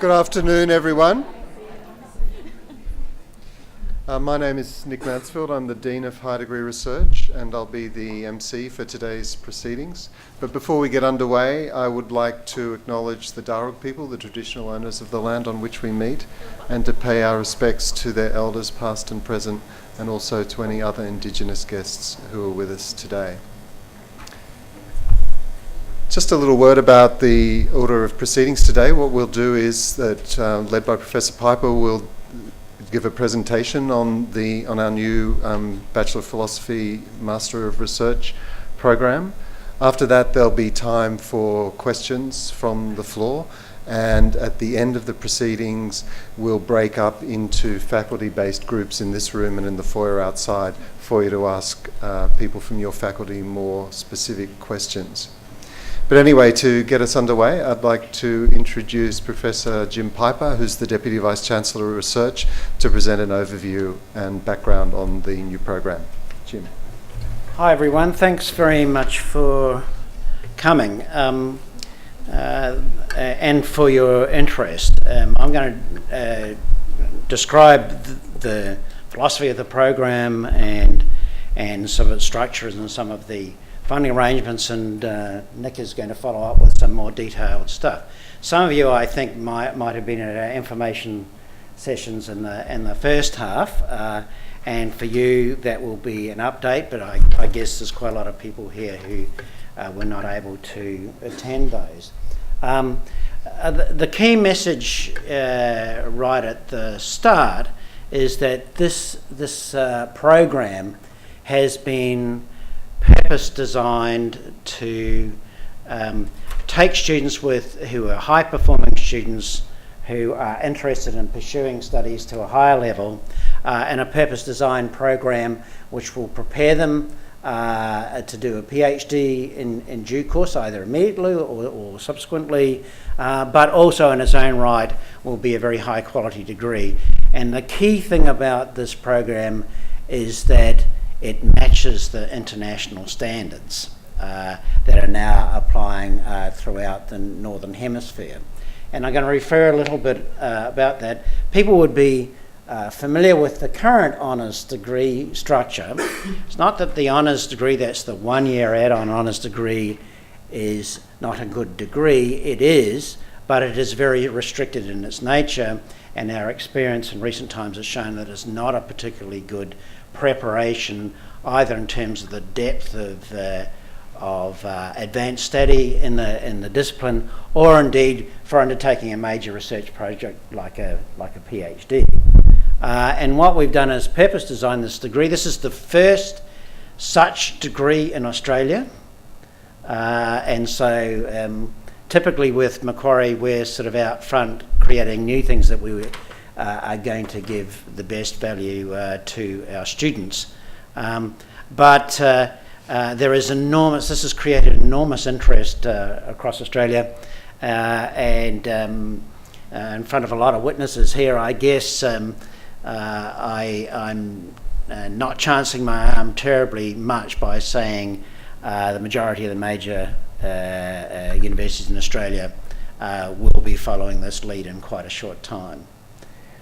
Good afternoon, everyone. My name is Nick Mansfield. I'm the Dean of High Degree Research, and I'll be the MC for today's proceedings. But before we get underway, I would like to acknowledge the Darug people, the traditional owners of the land on which we meet, and to pay our respects to their elders past and present, and also to any other Indigenous guests who are with us today. Just a little word about the order of proceedings today. What we'll do is that, led by Professor Piper, we'll give a presentation on our new Bachelor of Philosophy, Master of Research program. After that, there'll be time for questions from the floor, and at the end of the proceedings, we'll break up into faculty-based groups in this room and in the foyer outside for you to ask people from your faculty more specific questions. But anyway, to get us underway, I'd like to introduce Professor Jim Piper, who's the Deputy Vice-Chancellor of Research, to present an overview and background on the new program. Jim. Hi everyone, thanks very much for coming and for your interest. I'm going to describe the philosophy of the program and some of its structures and some of the funding arrangements, and Nick is going to follow up with some more detailed stuff. Some of you, I think, might have been at our information sessions in the first half, and for you that will be an update, but I guess there's quite a lot of people here who were not able to attend those. The key message right at the start is that this program has been purpose designed to take students who are high performing students who are interested in pursuing studies to a higher level, and a purpose designed program which will prepare them to do a PhD in due course, either immediately or subsequently, but also in its own right will be a very high quality degree. And the key thing about this program is that it matches the international standards that are now applying throughout the Northern Hemisphere. And I'm going to refer a little bit about that. People would be familiar with the current honours degree structure. It's not that the honours degree, that's the one-year add-on honours degree, is not a good degree. It is, but it is very restricted in its nature, and our experience in recent times has shown that it's not a particularly good preparation, either in terms of the depth of advanced study in the discipline, or indeed for undertaking a major research project like a PhD. And what we've done is purpose design this degree. This is the first such degree in Australia, and so typically with Macquarie we're sort of out front creating new things that we are going to give the best value to our students. But there is this has created enormous interest across Australia, and in front of a lot of witnesses here, I guess I'm not chancing my arm terribly much by saying the majority of the major universities in Australia will be following this lead in quite a short time.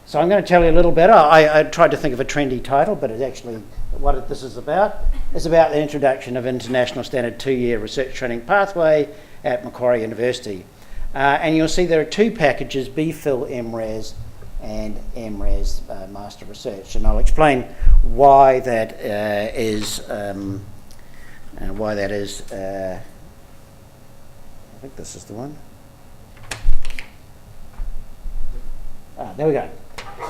So I'm going to tell you a little bit. I tried to think of a trendy title, but it's actually what this is about. It's about the introduction of international standard 2-year research training pathway at Macquarie University. And you'll see there are two packages, BPhil Emirates and Emirates Master of Research. And I'll explain why that is. I think this is the one. There we go.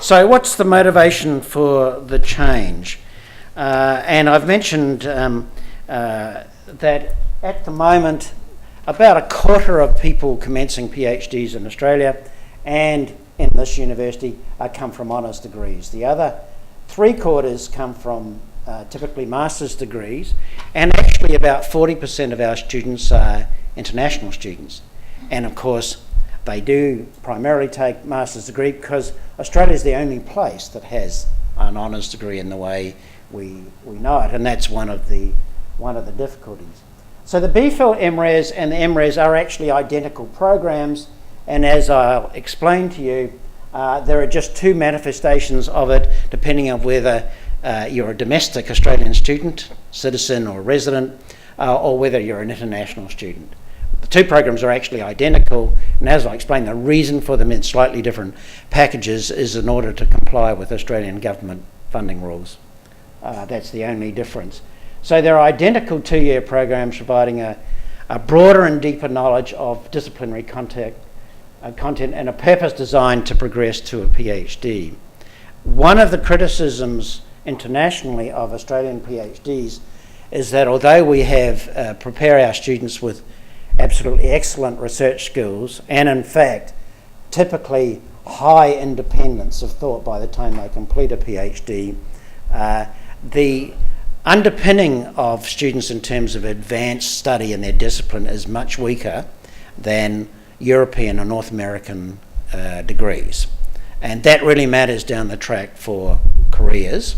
So what's the motivation for the change? And I've mentioned that at the moment about a quarter of people commencing PhDs in Australia and in this university come from honours degrees. The other 3/4 come from typically master's degrees, and actually about 40% of our students are international students. And of course they do primarily take master's degree because Australia is the only place that has an honours degree in the way we know it, and that's one of the difficulties. So the BPhil Emirates and the Emirates are actually identical programs, And as I'll explain to you, there are just two manifestations of it, depending on whether you're a domestic Australian student, citizen or resident, or whether you're an international student. The two programs are actually identical, and as I explained, the reason for them in slightly different packages is in order to comply with Australian government funding rules. That's the only difference. So they're identical two-year programs providing a broader and deeper knowledge of disciplinary content and a purpose designed to progress to a PhD. One of the criticisms internationally of Australian PhDs is that although we have prepare our students with absolutely excellent research skills and in fact typically high independence of thought by the time they complete a PhD, the underpinning of students in terms of advanced study in their discipline is much weaker than European or North American degrees. And that really matters down the track for careers,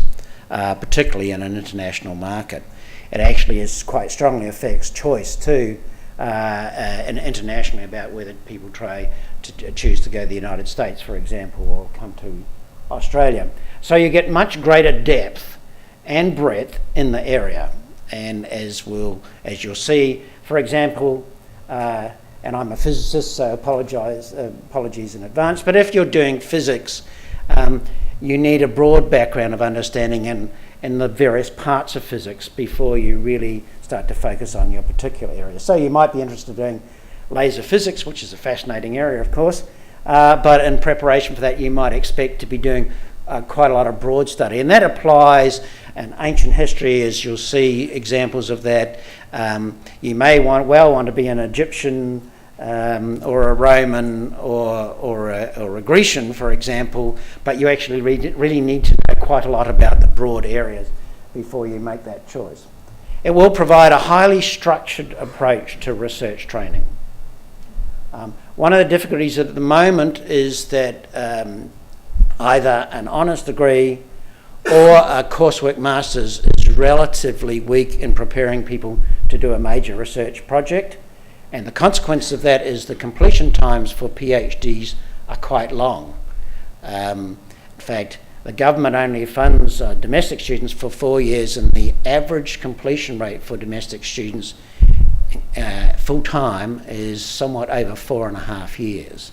particularly in an international market. It actually quite strongly affects choice too, and internationally about whether people try to choose to go to the United States, for example, or come to Australia. So you get much greater depth and breadth in the area. And as you'll see, for example, and I'm a physicist, so apologies in advance, but if you're doing physics, you need a broad background of understanding in the various parts of physics before you really start to focus on your particular area. So you might be interested in doing laser physics, which is a fascinating area, of course, but in preparation for that you might expect to be doing quite a lot of broad study, and that applies in ancient history, as you'll see examples of that. You may want to be an Egyptian or a Roman or a Grecian, for example, but you actually really need to know quite a lot about the broad areas before you make that choice. It will provide a highly structured approach to research training. One of the difficulties at the moment is that either an honours degree or a coursework master's is relatively weak in preparing people to do a major research project, and the consequence of that is the completion times for PhDs are quite long. In fact, the government only funds domestic students for 4 years, and the average completion rate for domestic students full-time is somewhat over 4.5 years.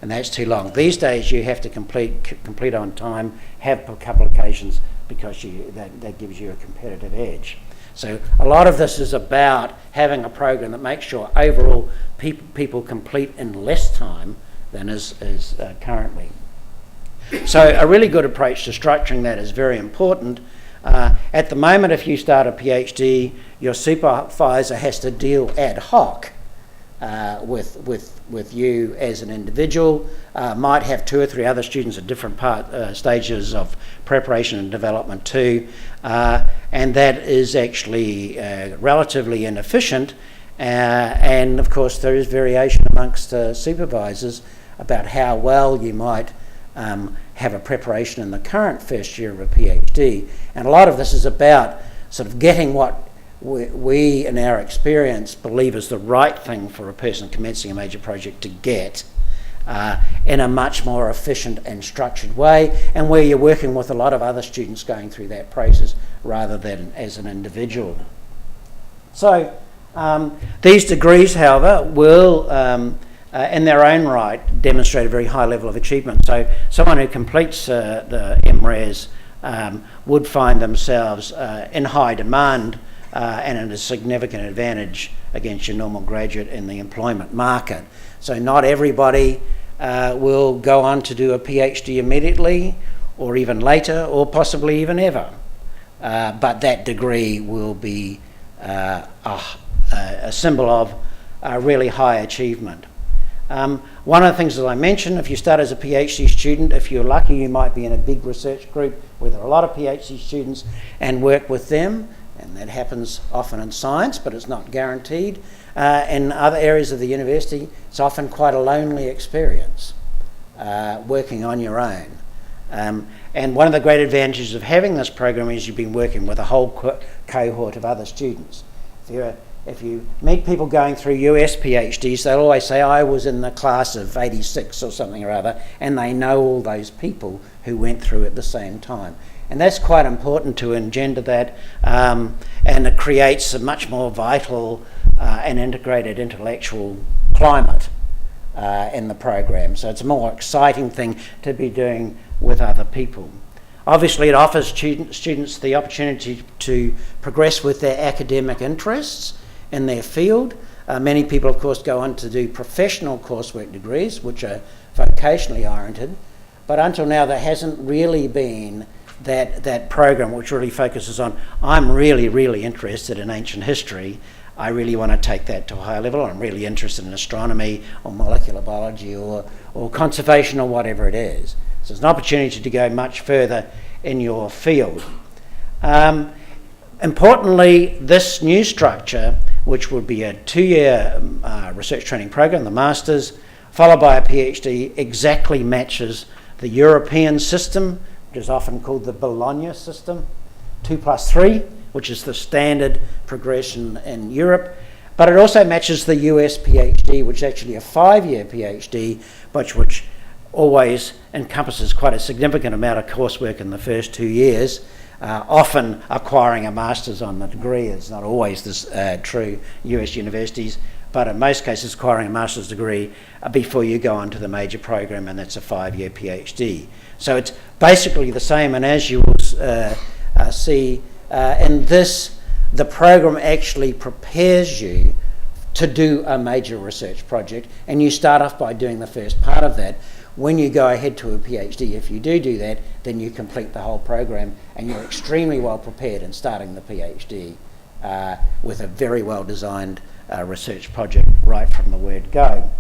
And that's too long. These days you have to complete on time, have publications, because that gives you a competitive edge. So a lot of this is about having a program that makes sure overall people complete in less time than is currently. So a really good approach to structuring that is very important. At the moment, if you start a PhD, your supervisor has to deal ad hoc with you as an individual, might have 2 or 3 other students at different stages of preparation and development too, and that is actually relatively inefficient, and of course there is variation amongst supervisors about how well you might have a preparation in the current first year of a PhD, and a lot of this is about sort of getting what we, in our experience, believe is the right thing for a person commencing a major project to get in a much more efficient and structured way, and where you're working with a lot of other students going through that process rather than as an individual. So these degrees, however, will in their own right demonstrate a very high level of achievement. So someone who completes the MRes would find themselves in high demand and at a significant advantage against your normal graduate in the employment market. So not everybody will go on to do a PhD immediately, or even later, or possibly even ever. But that degree will be a symbol of really high achievement. One of the things that I mentioned, if you start as a PhD student, if you're lucky, you might be in a big research group where there are a lot of PhD students and work with them. And that happens often in science, but it's not guaranteed. In other areas of the university, it's often quite a lonely experience, working on your own. And one of the great advantages of having this program is you've been working with a whole cohort of other students. If you're if you meet people going through US PhDs, they'll always say, I was in the class of 86 or something or other, and they know all those people who went through at the same time. And that's quite important to engender that, and it creates a much more vital and integrated intellectual climate in the program. So it's a more exciting thing to be doing with other people. Obviously, it offers students the opportunity to progress with their academic interests in their field. Many people, of course, go on to do professional coursework degrees, which are vocationally oriented. But until now, there hasn't really been that program which really focuses on, I'm really, really interested in ancient history. I really want to take that to a higher level. I'm really interested in astronomy or molecular biology or conservation or whatever it is. So it's an opportunity to go much further in your field. Importantly, this new structure, which would be a 2-year research training program, the Masters, followed by a PhD, exactly matches the European system, which is often called the Bologna system, 2+3, which is the standard progression in Europe. But it also matches the US PhD, which is actually a 5-year PhD, but which always encompasses quite a significant amount of coursework in the first 2 years. Often acquiring a master's on the degree is not always this, true US universities, but in most cases acquiring a master's degree before you go on to the major program, and that's a 5-year PhD. So it's basically the same, and as you will see in this, the program actually prepares you to do a major research project, and you start off by doing the first part of that. When you go ahead to a PhD, if you do that, then you complete the whole program, and you're extremely well prepared in starting the PhD with a very well designed research project right from the word go.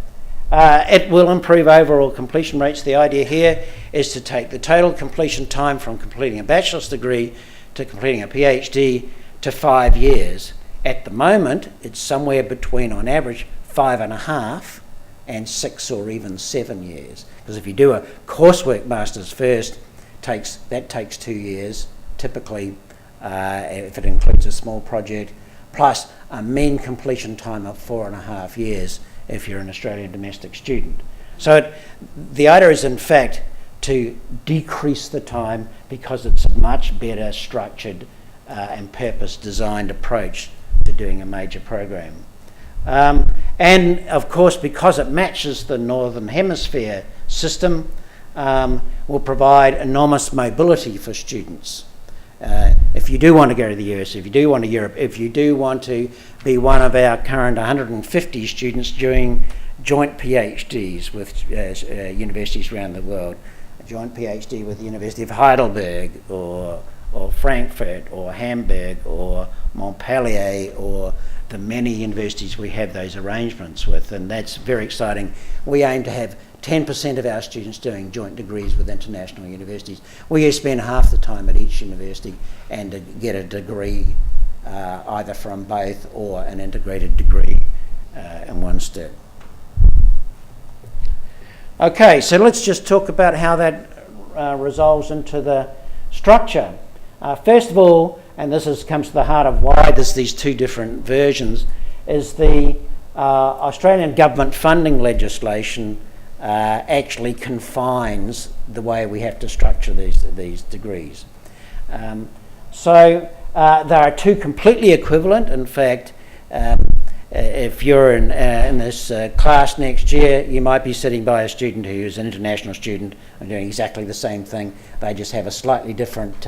It will improve overall completion rates. The idea here is to take the total completion time from completing a bachelor's degree to completing a PhD to 5 years. At the moment, it's somewhere between, on average, 5.5 and 6 or even 7 years. Because if you do a coursework master's first, that takes 2 years, typically, if it includes a small project, plus a mean completion time of 4.5 years if you're an Australian domestic student. So the idea is, in fact, to decrease the time because it's a much better structured and purpose-designed approach to doing a major program. And of course, because it matches the Northern Hemisphere system, will provide enormous mobility for students. If you do want to go to the US, if you do want to Europe, if you do want to be one of our current 150 students doing joint PhDs with universities around the world, a joint PhD with the University of Heidelberg or Frankfurt or Hamburg or Montpellier or the many universities we have those arrangements with, and that's very exciting. We aim to have 10% of our students doing joint degrees with international universities. We spend half the time at each university and to get a degree either from both or an integrated degree in one step. Okay, so let's just talk about how that resolves into the structure. First of all, and this comes to the heart of why there's these two different versions, is the Australian government funding legislation actually confines the way we have to structure these degrees. So there are two completely equivalent. In fact, if you're in this class next year, you might be sitting by a student who is an international student and doing exactly the same thing. They just have a slightly different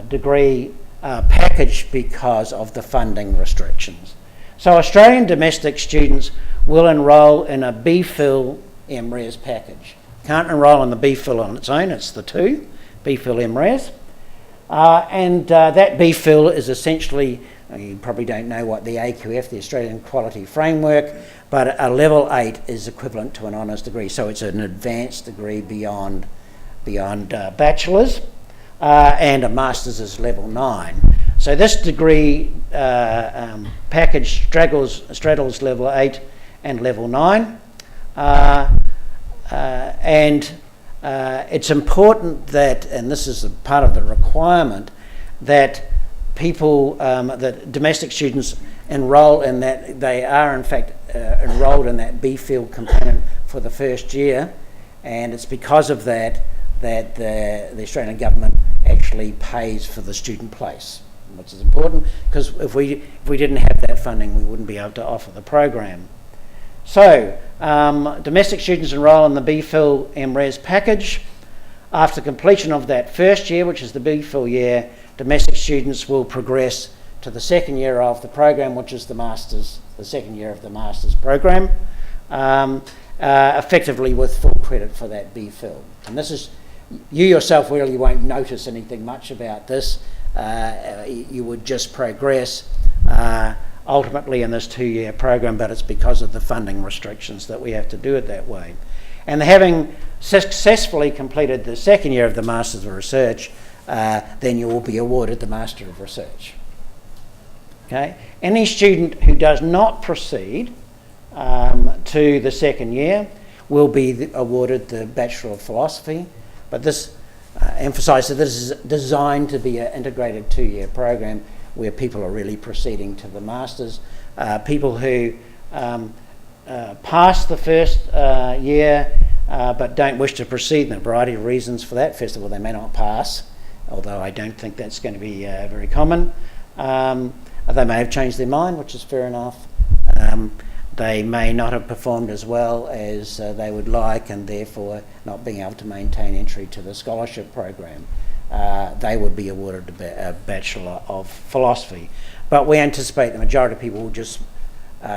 degree package because of the funding restrictions. So Australian domestic students will enrol in a BPhil Emirates package. Can't enrol in the BPhil on its own, it's the two, BPhil Emirates. And that BPhil is essentially, you probably don't know what the AQF, the Australian Quality Framework, but a level 8 is equivalent to an honours degree. So it's an advanced degree beyond bachelor's, and a master's is level 9. So this degree package straddles level 8 and level 9. And it's important that, and this is a part of the requirement, that people, that domestic students enrol in that, they are in fact enrolled in that BPhil component for the first year, and it's because of that that the Australian government actually pays for the student place, which is important, because if we didn't have that funding, we wouldn't be able to offer the program. So, domestic students enrol in the BPhil Emirates package. After completion of that first year, which is the BPhil year, domestic students will progress to the second year of the program, which is the Masters, the second year of the Masters program, effectively with full credit for that BPhil. And this is, you yourself really won't notice anything much about this. You would just progress ultimately in this 2-year program, but it's because of the funding restrictions that we have to do it that way. And having successfully completed the second year of the Masters of Research, then you will be awarded the Master of Research. Okay? Any student who does not proceed to the second year will be awarded the Bachelor of Philosophy, but this emphasise that this is designed to be an integrated 2-year program where people are really proceeding to the Masters. People who pass the first year but don't wish to proceed, and a variety of reasons for that. First of all, they may not pass, although I don't think that's going to be very common. They may have changed their mind, which is fair enough. They may not have performed as well as they would like, and therefore not being able to maintain entry to the scholarship program. They would be awarded a Bachelor of Philosophy. But we anticipate the majority of people will just,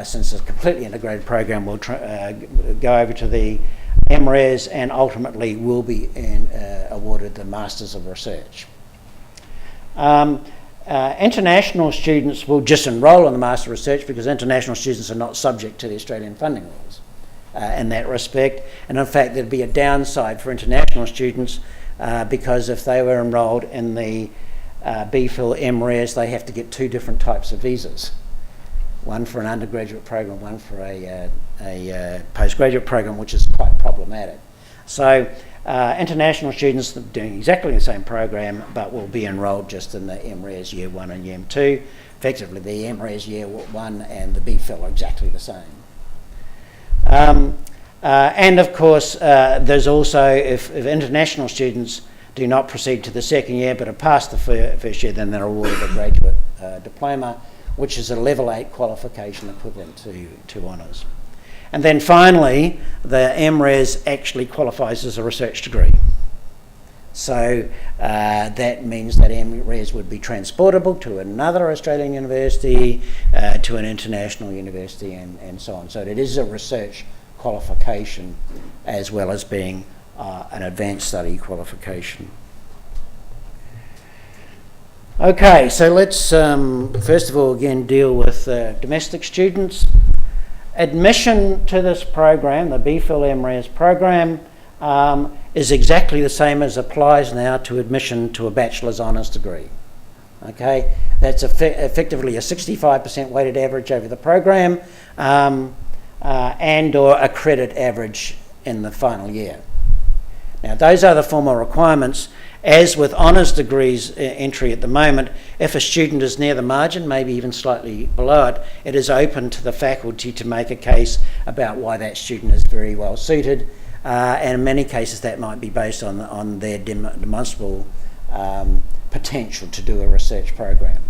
since it's a completely integrated program, will go over to the MRes and ultimately will be awarded the Masters of Research. International students will just enrol in the Master of Research because international students are not subject to the Australian funding rules in that respect. And in fact, there'd be a downside for international students because if they were enrolled in the BPhil Emirates, they have to get 2 different types of visas. One for an undergraduate program, one for a postgraduate program, which is quite problematic. So international students doing exactly the same program but will be enrolled just in the MRes Year 1 and Year 2. Effectively, the MRes Year 1 and the BPhil are exactly the same. And of course, there's also, if international students do not proceed to the second year but have passed the first year, then they're awarded a graduate diploma, which is a level 8 qualification equivalent to honours. And then finally, the MRes actually qualifies as a research degree. So that means that MRes would be transportable to another Australian university, to an international university, and so on. So it is a research qualification as well as being an advanced study qualification. Okay, so let's first of all again deal with domestic students. Admission to this program, the BPhil Emirates program, is exactly the same as applies now to admission to a bachelor's honours degree. Okay, that's effectively a 65% weighted average over the program and or a credit average in the final year. Now those are the formal requirements. As with honours degrees entry at the moment, if a student is near the margin, maybe even slightly below it, it is open to the faculty to make a case about why that student is very well suited, and in many cases that might be based on their demonstrable potential to do a research program.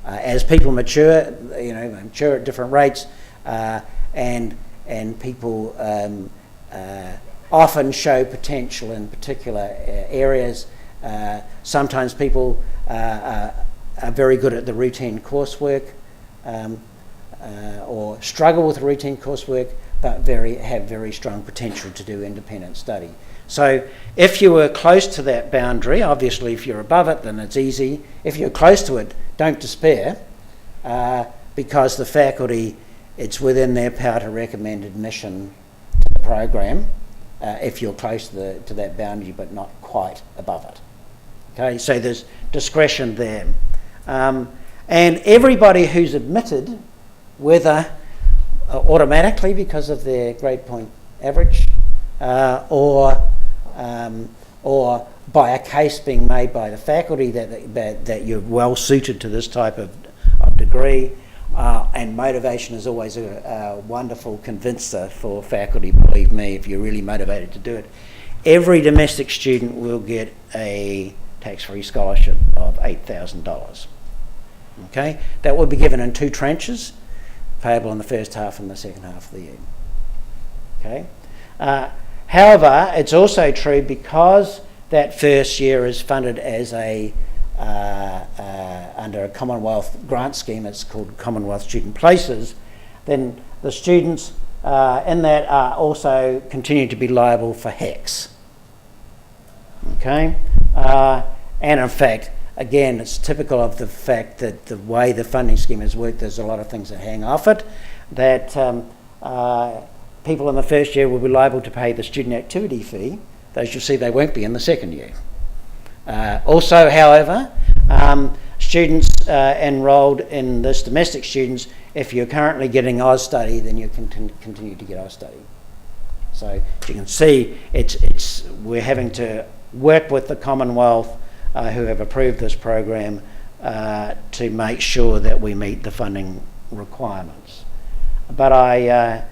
As people mature, mature at different rates, and people often show potential in particular areas. Sometimes people are very good at the routine coursework or struggle with routine coursework, but have very strong potential to do independent study. So if you were close to that boundary, obviously if you're above it then it's easy. If you're close to it, don't despair, because the faculty, it's within their power to recommend admission to the program if you're close to that boundary but not quite above it. Okay, so there's discretion there. And everybody who's admitted, whether automatically because of their grade point average or or by a case being made by the faculty that you're well suited to this type of degree. And motivation is always a wonderful convincer for faculty, believe me, if you're really motivated to do it. Every domestic student will get a tax-free scholarship of $8,000. Okay, that will be given in 2 tranches, payable in the first half and the second half of the year. Okay. However, it's also true because that first year is funded as under a Commonwealth grant scheme. It's called Commonwealth Student Places. Then the students in that are also continue to be liable for HECS. Okay, and in fact, again, it's typical of the fact that the way the funding scheme has worked, there's a lot of things that hang off it, that people in the first year will be liable to pay the student activity fee. Those you'll see they won't be in the second year. Also, however, students enrolled in this, domestic students, if you're currently getting Austudy, then you can continue to get Austudy. So as you can see, we're having to work with the Commonwealth who have approved this program to make sure that we meet the funding requirements. But I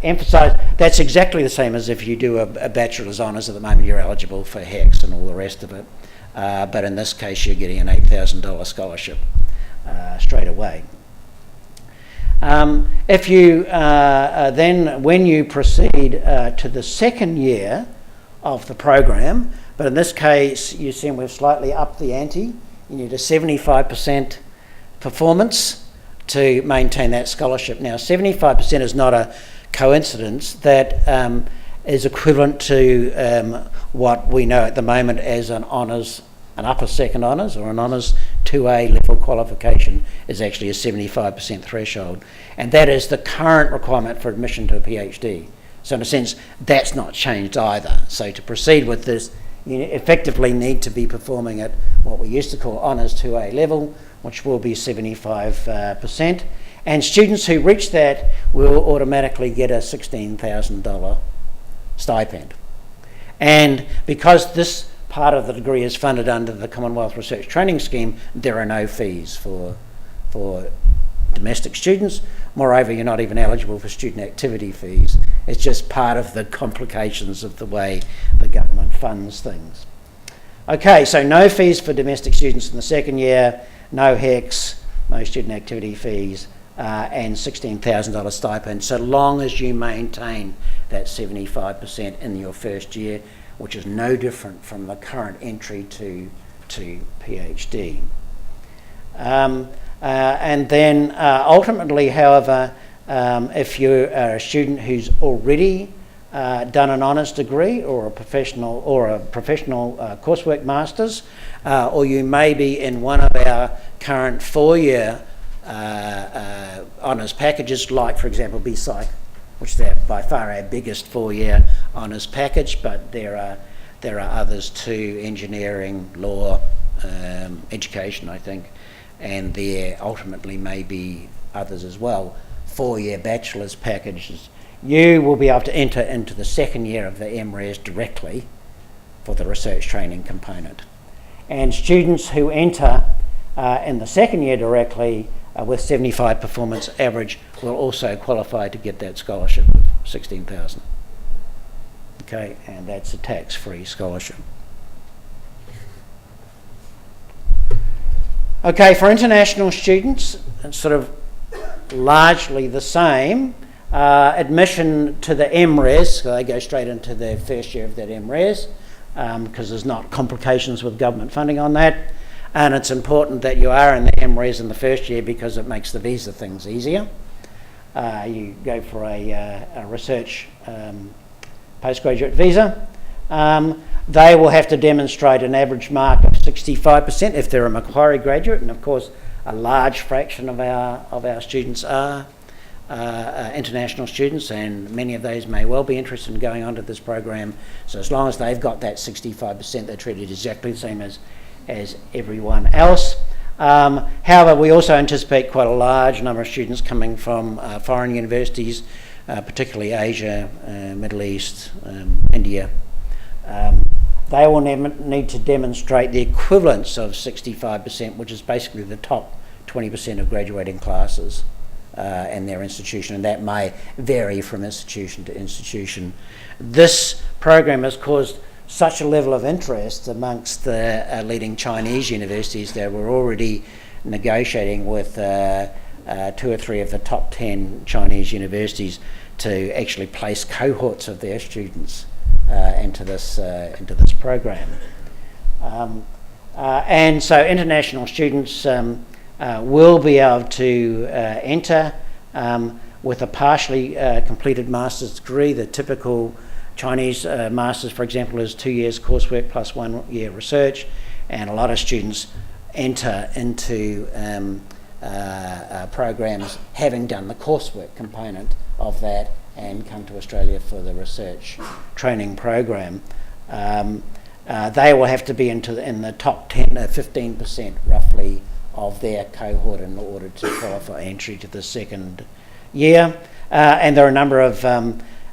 emphasise that's exactly the same as if you do a Bachelor's Honours. At the moment you're eligible for HECS and all the rest of it, but in this case you're getting an $8,000 scholarship straight away. If you then, when you proceed to the second year of the program, but in this case you see we've slightly upped the ante. You need a 75% performance to maintain that scholarship. Now 75% is not a coincidence. That is equivalent to what we know at the moment as an honours, an upper second honours or an honours 2A level qualification is actually a 75% threshold, and that is the current requirement for admission to a PhD. So in a sense that's not changed either. So to proceed with this, you effectively need to be performing at what we used to call honours 2A level, which will be 75%, and students who reach that will automatically get a $16,000 stipend. And because this part of the degree is funded under the Commonwealth Research Training Scheme, there are no fees for domestic students. Moreover, you're not even eligible for student activity fees. It's just part of the complications of the way the government funds things. Okay, so no fees for domestic students in the second year, no HECS, no student activity fees, and $16,000 stipend, so long as you maintain that 75% in your first year, which is no different from the current entry to PhD. And then ultimately, however, if you're a student who's already done an honours degree or a professional coursework masters, or you may be in one of our current 4-year honours packages, like for example BPhil, which is by far our biggest 4-year honours package, but there are others too: engineering, law, education, I think, and there ultimately may be others as well. 4-year bachelor's packages. You will be able to enter into the second year of the MRes directly for the research training component. And students who enter in the second year directly with 75 performance average will also qualify to get that scholarship of $16,000. Okay, and that's a tax-free scholarship. Okay, for international students, it's sort of largely the same. Admission to the MRes, so they go straight into their first year of that MRes, because there's not complications with government funding on that. And it's important that you are in the MRes in the first year because it makes the visa things easier. You go for a research postgraduate visa. They will have to demonstrate an average mark of 65% if they're a Macquarie graduate, and of course a large fraction of our students are international students, and many of those may well be interested in going on to this program. So as long as they've got that 65%, they're treated exactly the same as everyone else. However, we also anticipate quite a large number of students coming from foreign universities, particularly Asia, Middle East, India. they will need to demonstrate the equivalence of 65%, which is basically the top 20% of graduating classes in their institution, and that may vary from institution to institution. This program has caused such a level of interest amongst the leading Chinese universities that we're already negotiating with 2 or 3 of the top 10 Chinese universities to actually place cohorts of their students into this program. And so international students will be able to enter with a partially completed master's degree. The typical Chinese master's, for example, is 2 years coursework plus 1 year research, and a lot of students enter into programs having done the coursework component of that and come to Australia for the research training program. They will have to be in the top 10, 15% roughly of their cohort in order to qualify entry to the second year. And there are a number of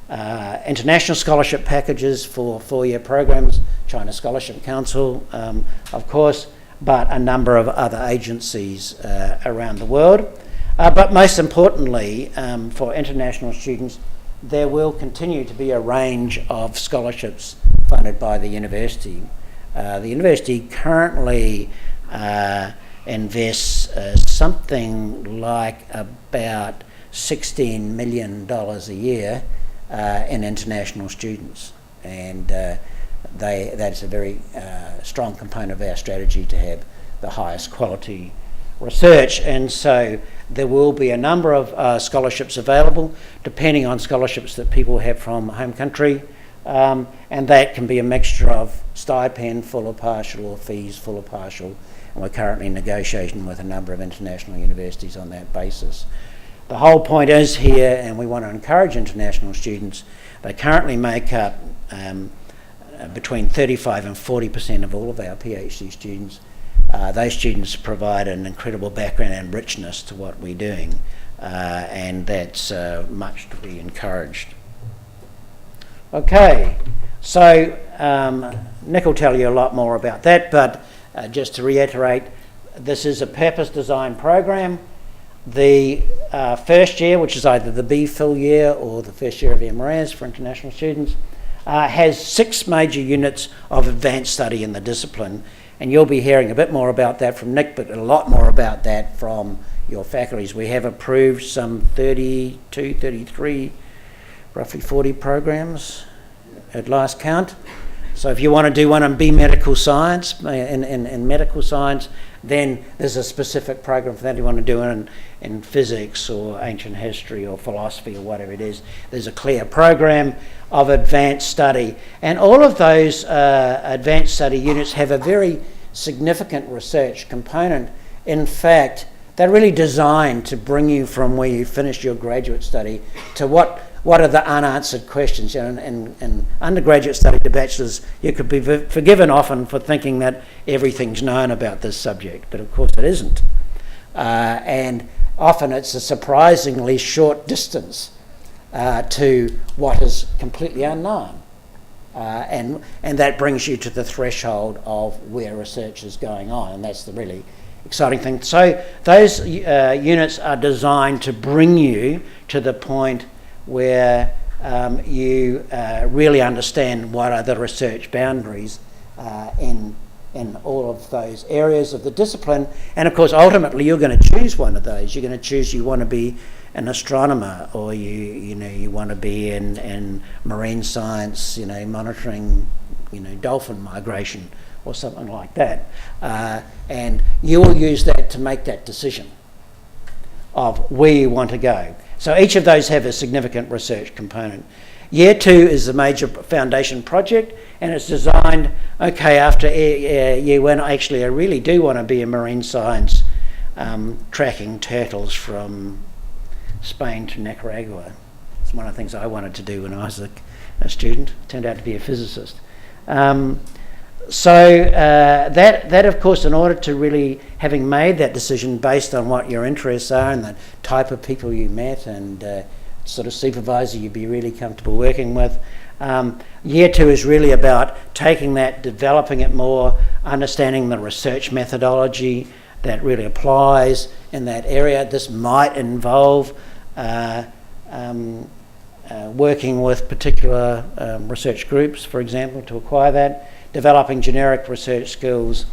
international scholarship packages for 4-year programs, China Scholarship Council, of course, but a number of other agencies around the world. But most importantly, for international students, there will continue to be a range of scholarships funded by the university. The university currently invests something like about $16 million a year in international students, and that's a very strong component of our strategy to have the highest quality research. And so there will be a number of scholarships available depending on scholarships that people have from home country, and that can be a mixture of stipend, full or partial, or fees, full or partial, and we're currently negotiating with a number of international universities on that basis. The whole point is here, and we want to encourage international students, they currently make up between 35 and 40% of all of our PhD students. Those students provide an incredible background and richness to what we're doing, and that's much to be encouraged. Okay, so Nick will tell you a lot more about that, but just to reiterate, this is a purpose-designed program. The first year, which is either the BPhil year or the first year of Emirates for international students, has 6 major units of advanced study in the discipline, and you'll be hearing a bit more about that from Nick, but a lot more about that from your faculties. We have approved some 32, 33, roughly 40 programs at last count. So if you want to do one in medical science, in medical science, then there's a specific program for that. If you want to do it in physics or ancient history or philosophy or whatever it is, there's a clear program of advanced study. And all of those advanced study units have a very significant research component. In fact, they're really designed to bring you from where you finished your graduate study to what are the unanswered questions. You know, in undergraduate study to bachelor's, you could be forgiven often for thinking that everything's known about this subject, but of course it isn't. And often it's a surprisingly short distance to what is completely unknown. And that brings you to the threshold of where research is going on, and that's the really exciting thing. So those units are designed to bring you to the point where you really understand what are the research boundaries in all of those areas of the discipline. And of course, ultimately, you're going to choose one of those. You're going to choose you want to be an astronomer, or you want to be in marine science, monitoring, dolphin migration or something like that. And you will use that to make that decision of where you want to go. So each of those have a significant research component. Year 2 is the major foundation project, and it's designed, after year 1, actually I really do want to be in marine science, tracking turtles from Spain to Nicaragua. It's one of the things I wanted to do when I was a student. Turned out to be a physicist. So that of course, in order to really, having made that decision based on what your interests are and the type of people you met and sort of supervisor you'd be really comfortable working with, Year 2 is really about taking that, developing it more, understanding the research methodology that really applies in that area. This might involve working with particular research groups, for example, to acquire that, developing generic research skills,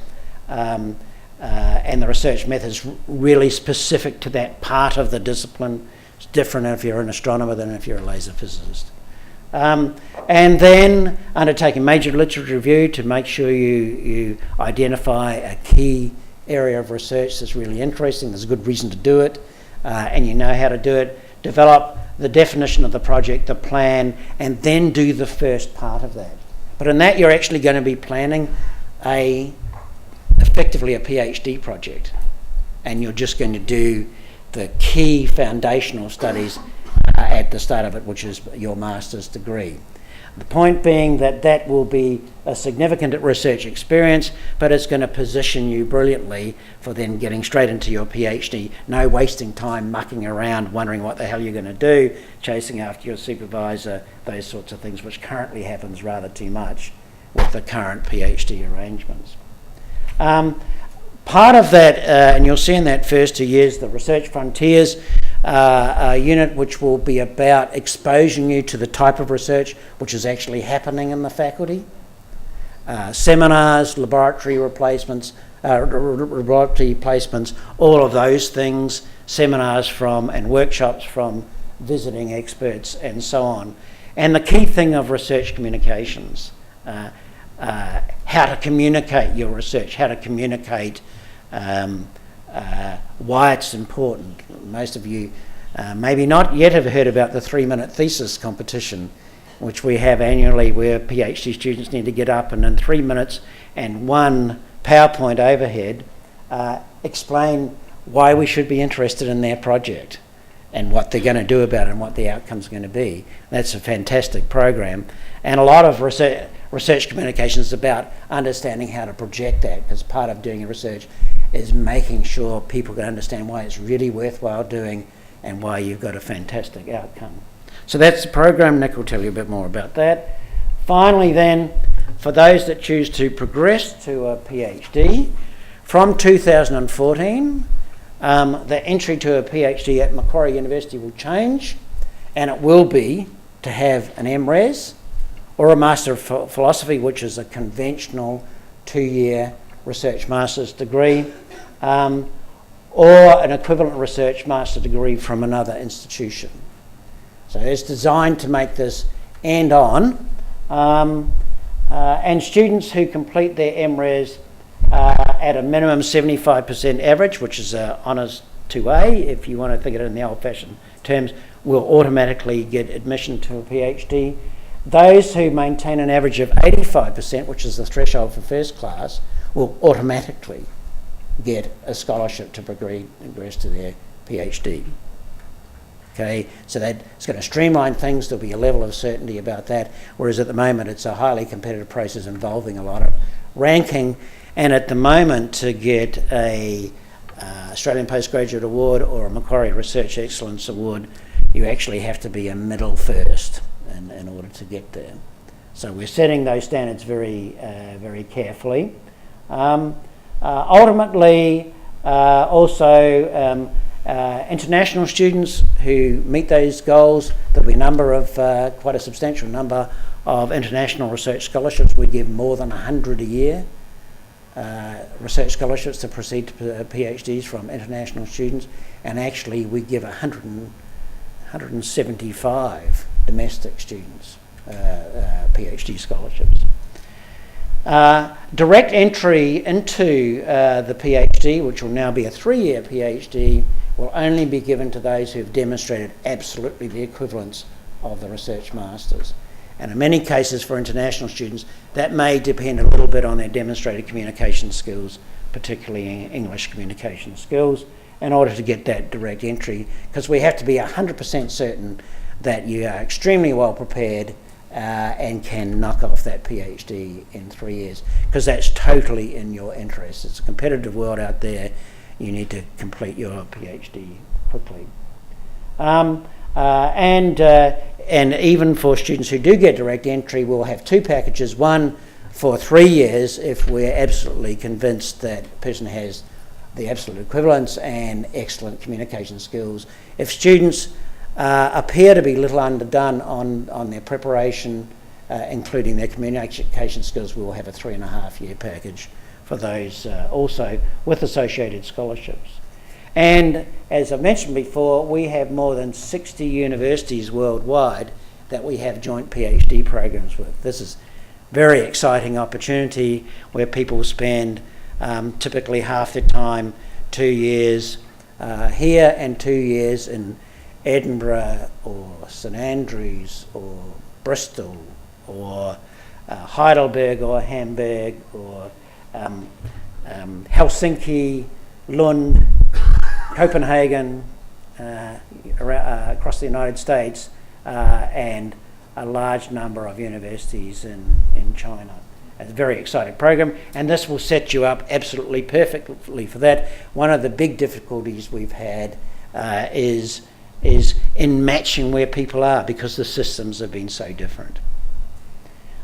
and the research methods really specific to that part of the discipline. It's different if you're an astronomer than if you're a laser physicist. And then undertaking major literature review to make sure you identify a key area of research that's really interesting, there's a good reason to do it, and you know how to do it. Develop the definition of the project, the plan, and then do the first part of that. But in that, you're actually going to be planning effectively a PhD project, and you're just going to do the key foundational studies at the start of it, which is your master's degree. The point being that that will be a significant research experience, but it's going to position you brilliantly for then getting straight into your PhD. No wasting time mucking around, wondering what the hell you're going to do, chasing after your supervisor, those sorts of things, which currently happens rather too much with the current PhD arrangements. Part of that, and you'll see in that first 2 years, the Research Frontiers unit, which will be about exposing you to the type of research which is actually happening in the faculty. Seminars, laboratory placements, all of those things, seminars from and workshops from visiting experts and so on. And the key thing of research communications, how to communicate your research, how to communicate why it's important. Most of you maybe not yet have heard about the 3-minute thesis competition, which we have annually, where PhD students need to get up and in 3 minutes and 1 PowerPoint overhead explain why we should be interested in their project and what they're going to do about it and what the outcome's going to be. That's a fantastic program. And a lot of research communication is about understanding how to project that, because part of doing research is making sure people can understand why it's really worthwhile doing and why you've got a fantastic outcome. So that's the program. Nick will tell you a bit more about that. Finally then, for those that choose to progress to a PhD, from 2014, the entry to a PhD at Macquarie University will change, and it will be to have an MRes or a Master of Philosophy, which is a conventional 2-year research master's degree, or an equivalent research master degree from another institution. So it's designed to make this end-on, and students who complete their MRes at a minimum 75% average, which is an honours 2A, if you want to think of it in the old-fashioned terms, will automatically get admission to a PhD. Those who maintain an average of 85%, which is the threshold for first class, will automatically get a scholarship to progress to their PhD. Okay, so that's going to streamline things. There'll be a level of certainty about that, whereas at the moment it's a highly competitive process involving a lot of ranking, and at the moment to get a Australian Postgraduate Award or a Macquarie Research Excellence Award, you actually have to be a middle first in order to get there. So we're setting those standards very, very carefully. Ultimately, also international students who meet those goals, there'll be a number of, quite a substantial number of international research scholarships. We give more than 100 a year, research scholarships to proceed to PhDs from international students, and actually we give 175 domestic students PhD scholarships. Direct entry into the PhD, which will now be a 3-year PhD, will only be given to those who have demonstrated absolutely the equivalence of the research masters. And in many cases for international students, that may depend a little bit on their demonstrated communication skills, particularly English communication skills, in order to get that direct entry, because we have to be 100% certain that you are extremely well prepared and can knock off that PhD in 3 years, because that's totally in your interest. It's a competitive world out there. You need to complete your PhD quickly. And even for students who do get direct entry, we'll have two packages, one for 3 years if we're absolutely convinced that the person has the absolute equivalence and excellent communication skills. If students appear to be a little underdone on their preparation, including their communication skills, we will have a 3.5-year package for those also with associated scholarships. And as I mentioned before, we have more than 60 universities worldwide that we have joint PhD programs with. This is a very exciting opportunity where people spend typically half their time, 2 years here and 2 years in Edinburgh or St Andrews or Bristol or Heidelberg or Hamburg or Helsinki, Lund, Copenhagen, across the United States, and a large number of universities in China. It's a very exciting program, and this will set you up absolutely perfectly for that. One of the big difficulties we've had is in matching where people are, because the systems have been so different.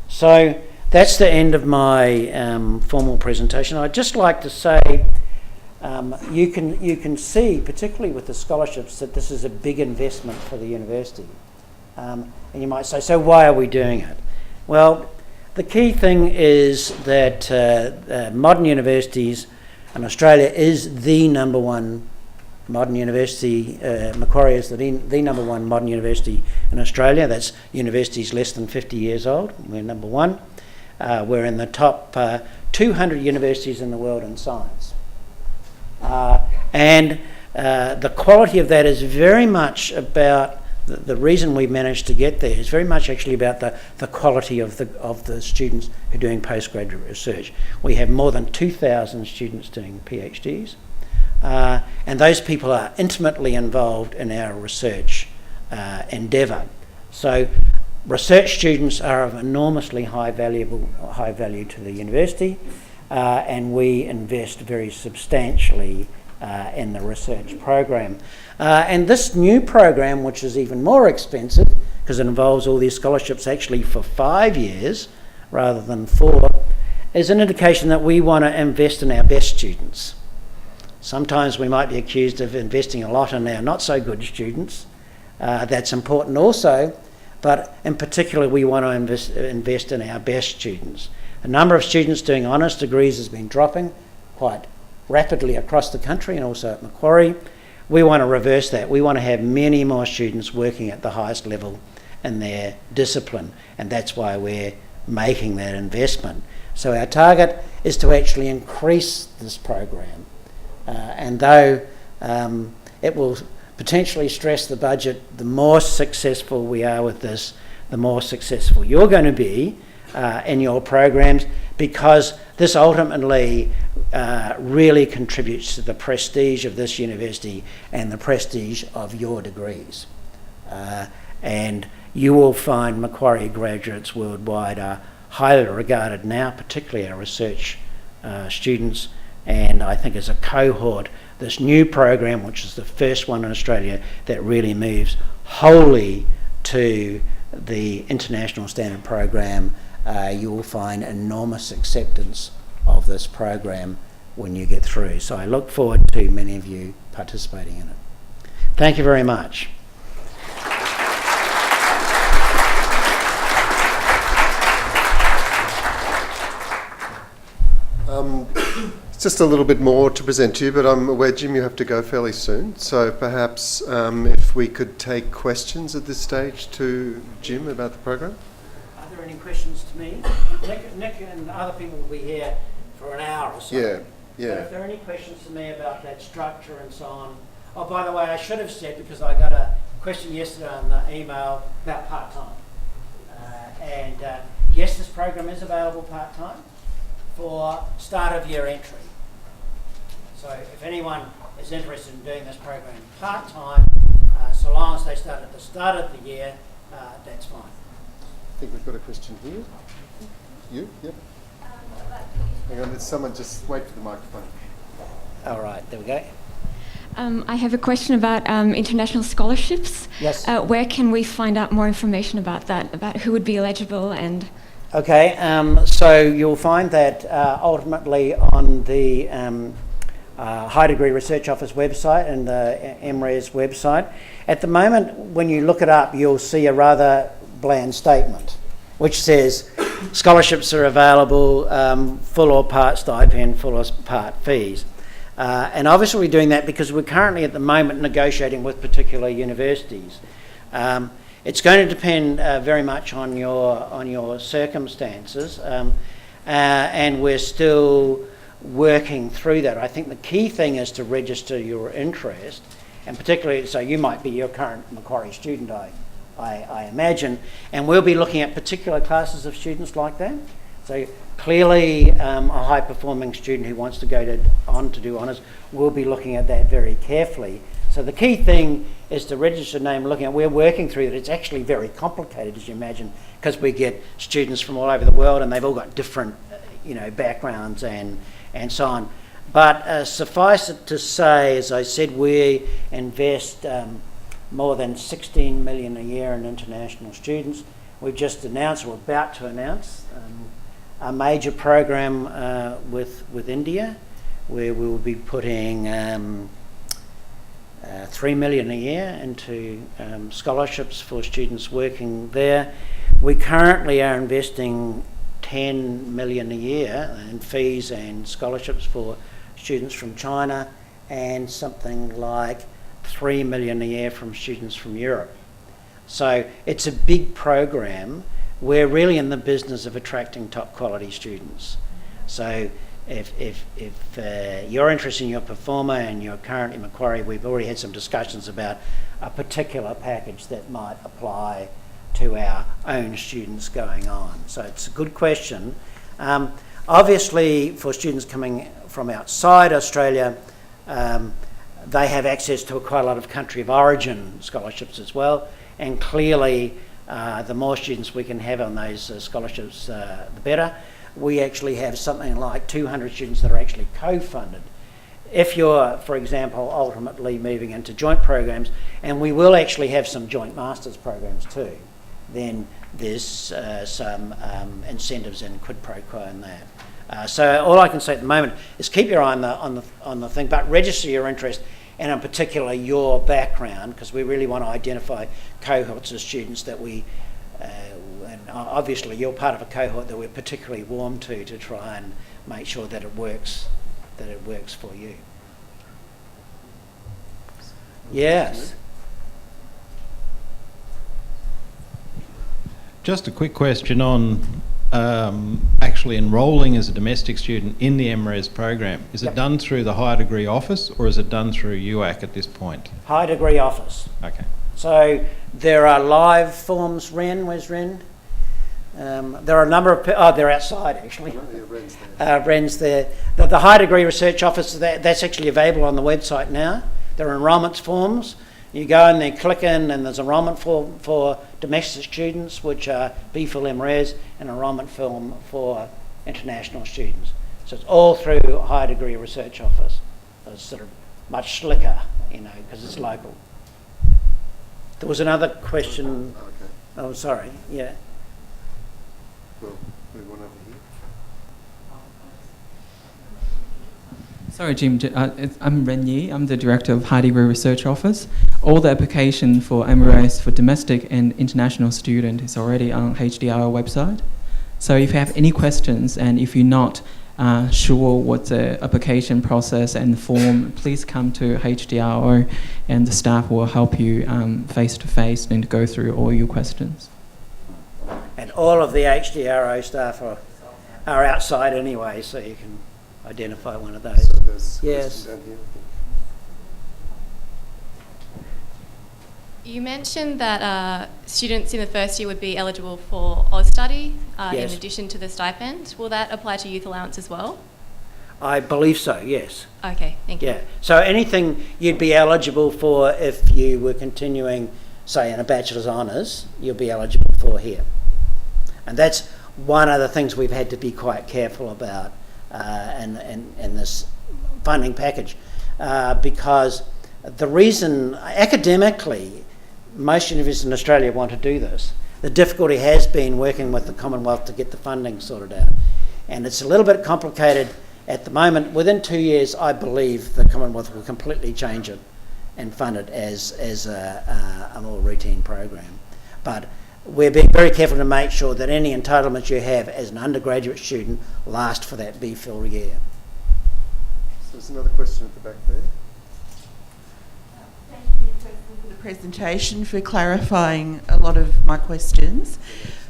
So that's the end of my formal presentation. I'd just like to say you can see, particularly with the scholarships, that this is a big investment for the university. And you might say, so why are we doing it? Well, the key thing is that modern universities, and Australia is the number one modern university. Macquarie is the number one modern university in Australia. That's universities less than 50 years old. We're number one. We're in the top 200 universities in the world in science. And the quality of that is very much about the reason we managed to get there is very much actually about the quality of the students who are doing postgraduate research. We have more than 2,000 students doing PhDs, and those people are intimately involved in our research endeavour. So research students are of enormously high value to the university, and we invest very substantially in the research program. And this new program, which is even more expensive because it involves all these scholarships actually for 5 years rather than 4, is an indication that we want to invest in our best students. Sometimes we might be accused of investing a lot in our not so good students. That's important also, but in particular we want to invest in our best students. The number of students doing honours degrees has been dropping quite rapidly across the country and also at Macquarie. We want to reverse that. We want to have many more students working at the highest level in their discipline, and that's why we're making that investment. So our target is to actually increase this program, and though it will potentially stress the budget, the more successful we are with this, the more successful you're going to be in your programs, because this ultimately really contributes to the prestige of this university and the prestige of your degrees. And you will find Macquarie graduates worldwide are highly regarded now, particularly our research students, and I think as a cohort, this new program, which is the first one in Australia that really moves wholly to the international standard program, you will find enormous acceptance of this program when you get through. So I look forward to many of you participating in it. Thank you very much. It's just a little bit more to present to you, but I'm aware, Jim, you have to go fairly soon. So perhaps if we could take questions at this stage to Jim about the program. Are there any questions to me? Nick and other people will be here for an hour or so. Yeah. But if there are any questions to me about that structure and so on. Oh, by the way, I should have said, because I got a question yesterday on the email about part-time. Yes, this program is available part-time for start of year entry. So if anyone is interested in doing this program part-time, so long as they start at the start of the year, that's fine. I think we've got a question here. You? Yep. Hang on, let someone just wait for the microphone. All right, there we go. I have a question about international scholarships. Yes. Where can we find out more information about that, about who would be eligible and... Okay, so you'll find that ultimately on the High Degree Research Office website and the MRES website. At the moment, when you look it up, you'll see a rather bland statement, which says scholarships are available, full or part stipend, full or part fees. And obviously we're doing that because we're currently at the moment negotiating with particular universities. It's going to depend very much on your circumstances, and we're still working through that. I think the key thing is to register your interest, and particularly, so you might be your current Macquarie student, I imagine, and we'll be looking at particular classes of students like that. So clearly a high-performing student who wants to go on to do honours will be looking at that very carefully. So the key thing is to register a name, looking at, we're working through that. It's actually very complicated, as you imagine, because we get students from all over the world and they've all got different backgrounds and so on. But suffice it to say, as I said, we invest more than 16 million a year in international students. We've just announced, or about to announce, a major program with India, where we will be putting 3 million a year into scholarships for students working there. We currently are investing 10 million a year in fees and scholarships for students from China, and something like 3 million a year from students from Europe. So it's a big program. We're really in the business of attracting top quality students. So if you're interested in your performer and you're currently Macquarie, we've already had some discussions about a particular package that might apply to our own students going on. So it's a good question. Obviously, for students coming from outside Australia, they have access to quite a lot of country of origin scholarships as well, and clearly the more students we can have on those scholarships, the better. We actually have something like 200 students that are actually co-funded. If you're, for example, ultimately moving into joint programs, and we will actually have some joint masters programs too, then there's some incentives in quid pro quo in that. So all I can say at the moment is keep your eye on the thing, but register your interest, and in particular your background, because we really want to identify cohorts of students that we, and obviously you're part of a cohort that we're particularly warm to try and make sure that it works for you. Yes. Just a quick question on actually enrolling as a domestic student in the MRES program. Is it done through the High Degree Office, or is it done through UAC at this point? High Degree Office. Okay. So there are live forms. Ren, where's Ren? There are a number of, they're outside actually. Ren's there. The High Degree Research Office, that's actually available on the website now. There are enrolment forms. You go in there, click in, and there's enrolment form for domestic students, which are BPhil Emirates, and enrolment form for international students. So it's all through High Degree Research Office. So it's sort of much slicker, because it's local. There was another question. Okay. Oh, sorry. Yeah. Well, move on over here. Sorry, Jim. I'm Ren Yi. I'm the Director of High Degree Research Office. All the application for MRES for domestic and international student is already on HDRO website. So if you have any questions, and if you're not sure what the application process and form, please come to HDRO, and the staff will help you face to face and go through all your questions. And all of the HDRO staff are outside anyway, so you can identify one of those. So there's Yes. down here. You mentioned that students in the first year would be eligible for Austudy Yes. in addition to the stipend. Will that apply to youth allowance as well? I believe so, yes. Okay, thank you. Yeah. So anything you'd be eligible for if you were continuing, say, in a Bachelor's Honours, you'll be eligible for here. And that's one of the things we've had to be quite careful about in this funding package, because The reason, academically, most universities in Australia want to do this. The difficulty has been working with the Commonwealth to get the funding sorted out. And it's a little bit complicated at the moment. Within 2 years, I believe the Commonwealth will completely change it and fund it as a more routine program. But we're being very careful to make sure that any entitlements you have as an undergraduate student last for that BPhil year. So there's another question at the back there. Thank you for the presentation, for clarifying a lot of my questions.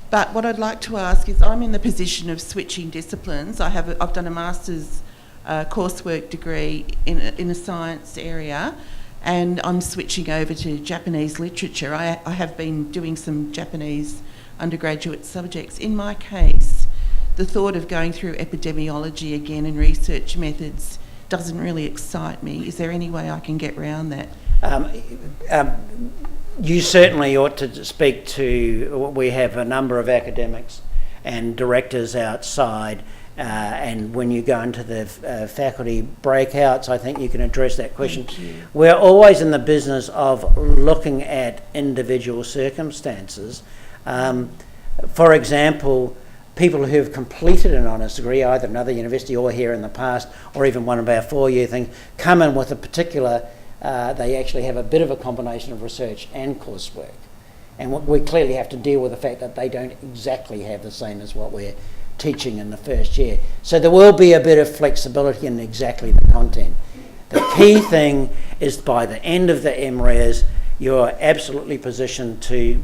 But what I'd like to ask is, I'm in the position of switching disciplines. I've done a master's coursework degree in a science area, and I'm switching over to Japanese literature. I have been doing some Japanese undergraduate subjects. In my case, the thought of going through epidemiology again and research methods doesn't really excite me. Is there any way I can get around that? You certainly ought to speak to, we have a number of academics and directors outside, and when you go into the faculty breakouts, I think you can address that question. We're always in the business of looking at individual circumstances. For example, people who've completed an honours degree, either another university or here in the past, or even one of our 4-year things, come in with a particular, they actually have a bit of a combination of research and coursework. And we clearly have to deal with the fact that they don't exactly have the same as what we're teaching in the first year. So there will be a bit of flexibility in exactly the content. The key thing is by the end of the MRes, you're absolutely positioned to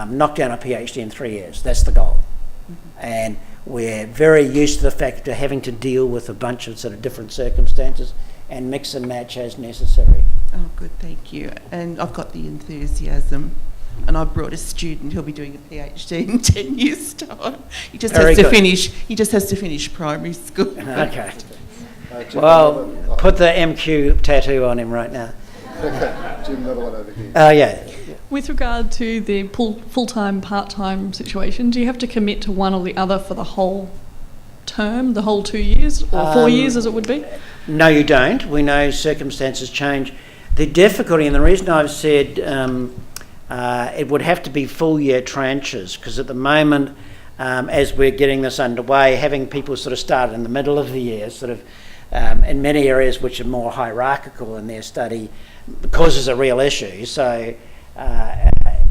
knock down a PhD in 3 years. That's the goal. And we're very used to the fact of having to deal with a bunch of sort of different circumstances and mix and match as necessary. Oh, good, thank you. And I've got the enthusiasm. And I brought a student who'll be doing a PhD in 10 years' time. He just has to finish primary school. Okay. Well, put the MQ tattoo on him right now. Okay, Jim, another one over here. Yeah. With regard to the full-time, part-time situation, do you have to commit to one or the other for the whole term, the whole 2 years, or 4 years as it would be? No, you don't. We know circumstances change. The difficulty, and the reason I've said it would have to be full year tranches, because at the moment, as we're getting this underway, having people sort of start in the middle of the year, sort of in many areas which are more hierarchical in their study, causes a real issue. So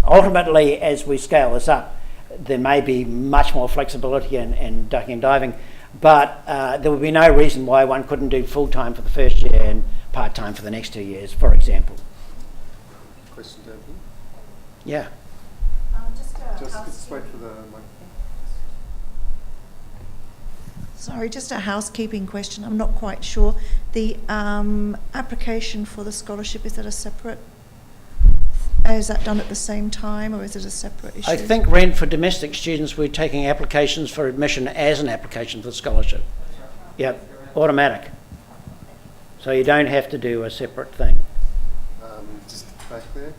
ultimately, as we scale this up, there may be much more flexibility in ducking and diving, but there would be no reason why one couldn't do full-time for the first year and part-time for the next 2 years, for example. Question down here. Yeah. Just wait for the mic. Sorry, just a housekeeping question. I'm not quite sure. The application for the scholarship, is that a separate? Is that done at the same time, or is it a separate issue? I think, Ren, for domestic students, we're taking applications for admission as an application for scholarship. Yep, automatic. So you don't have to do a separate thing. Just back there.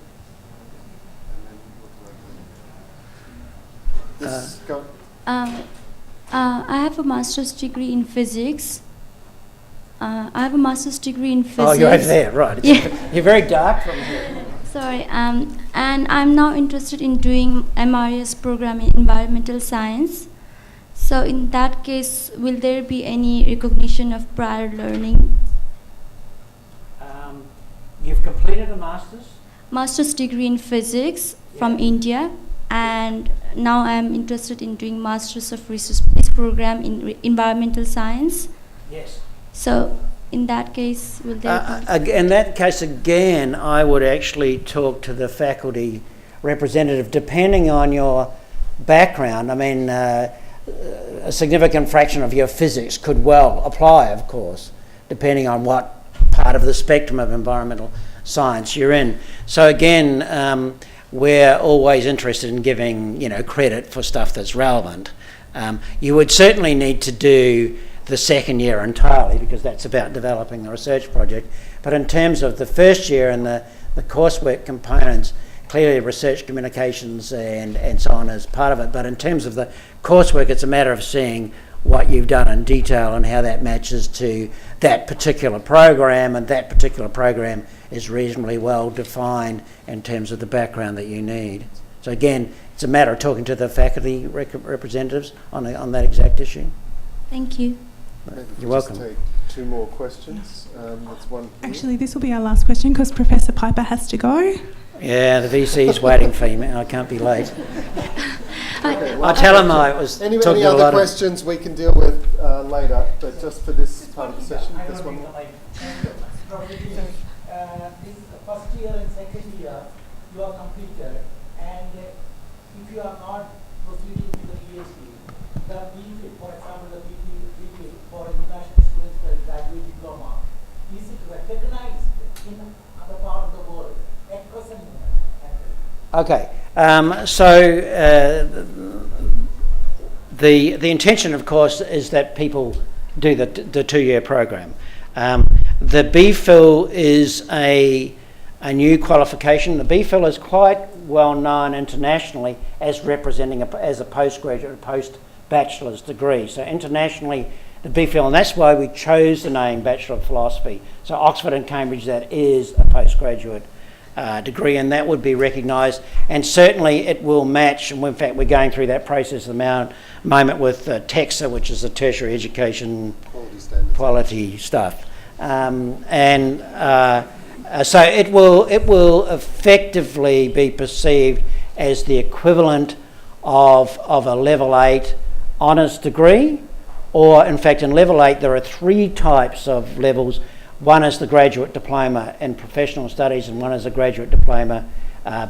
Yes, go. I have a master's degree in physics. Oh, you're over there, right. Yeah. You're very dark from here. Sorry, and I'm now interested in doing MRS program in environmental science. So in that case, will there be any recognition of prior learning? You've completed a master's? Master's degree in physics from India, and now I'm interested in doing Masters of Research program in environmental science. Yes. So in that case, will there be... In that case, again, I would actually talk to the faculty representative, depending on your background. I mean, a significant fraction of your physics could well apply, of course, depending on what part of the spectrum of environmental science you're in. So again, we're always interested in giving, credit for stuff that's relevant. You would certainly need to do the second year entirely, because that's about developing the research project. But in terms of the first year and the coursework components, clearly research communications and so on is part of it. But in terms of the coursework, it's a matter of seeing what you've done in detail and how that matches to that particular program, and that particular program is reasonably well defined in terms of the background that you need. So again, it's a matter of talking to the faculty representatives on that exact issue. Thank you. You're welcome. Just take two more questions. There's one here. Actually, this will be our last question because Professor Piper has to go. Yeah, the VC's waiting for you, man. I can't be late. Okay, well, I tell him I was any talking a other lot questions we can deal with later, but just for this part of the session, this one more. This first year and second year, you are completed, and if you are not proceeding with the PhD, the BPhil, for example, the BPhil for international students for graduate diploma, is it recognized in other part of the world at present moment? Okay, the intention, of course, is that people do the 2-year program. The BPhil is a new qualification. The BPhil is quite well known internationally as representing as a postgraduate, post-bachelor's degree. So internationally, the BPhil, and that's why we chose the name Bachelor of Philosophy. So Oxford and Cambridge, that is a postgraduate degree, and that would be recognised, and certainly it will match, and in fact we're going through that process at the moment with TEXA, which is the tertiary education quality stuff, so it will effectively be perceived as the equivalent of a level 8 honours degree, or in fact in level 8 there are 3 types of levels. One is the graduate diploma in professional studies, and one is a graduate diploma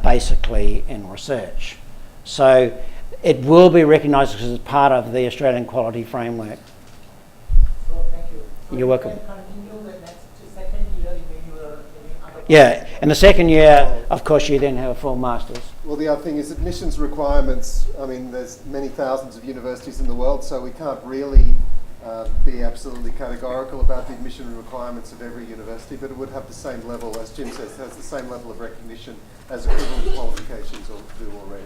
basically in research. So it will be recognised because it's part of the Australian Quality Framework. So thank you. So You're welcome. You can continue the next second year in your other. Yeah, in the second year, of course, you then have a full master's. Well, the other thing is admissions requirements. I mean, there's many thousands of universities in the world, so we can't really be absolutely categorical about the admission requirements of every university, but it would have the same level, as Jim says, has the same level of recognition as equivalent qualifications do already.